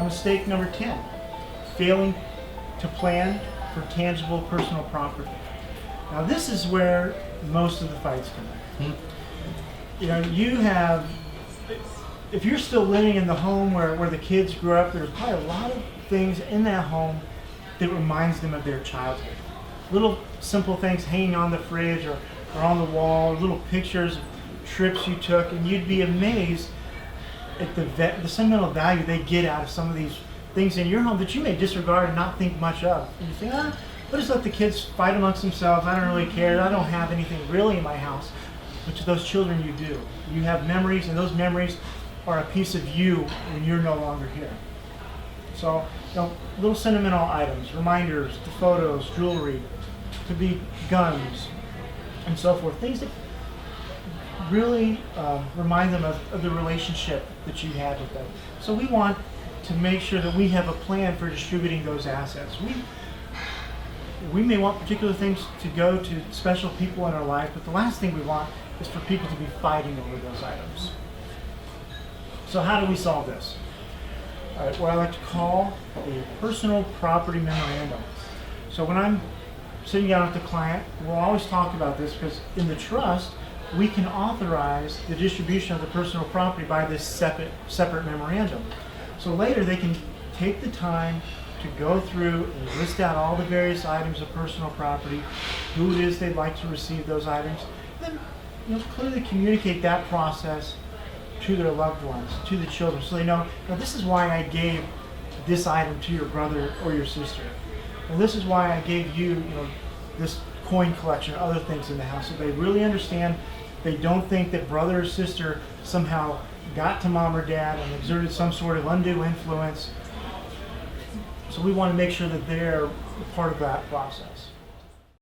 Mistake number 10, failing to plan for tangible personal property. Now this is where most of the fights come in. You know, you have, if you're still living in the home where the kids grew up, there's probably a lot of things in that home that reminds them of their childhood. Little simple things hanging on the fridge or on the wall, little pictures of trips you took, and you'd be amazed at the sentimental value they get out of some of these things in your home that you may disregard and not think much of. And you think, I'll just let the kids fight amongst themselves. I don't really care. I don't have anything really in my house. But to those children, you do. You have memories, and those memories are a piece of you when you're no longer here. So, you know, little sentimental items, reminders, the photos, jewelry, could be guns, and so forth. Things that really remind them of the relationship that you had with them. So we want to make sure that we have a plan for distributing those assets. We may want particular things to go to special people in our life, but the last thing we want is for people to be fighting over those items. So how do we solve this? All right, what I like to call a personal property memorandum. So when I'm sitting down with the client, we'll always talk about this because in the trust, we can authorize the distribution of the personal property by this separate memorandum. So later they can take the time to go through and list out all the various items of personal property, who it is they'd like to receive those items, then clearly communicate that process to their loved ones, to the children, so they know, this is why I gave this item to your brother or your sister. Well, this is why I gave you, this coin collection or other things in the house. So they really understand. They don't think that brother or sister somehow got to mom or dad and exerted some sort of undue influence. So we want to make sure that they're part of that process.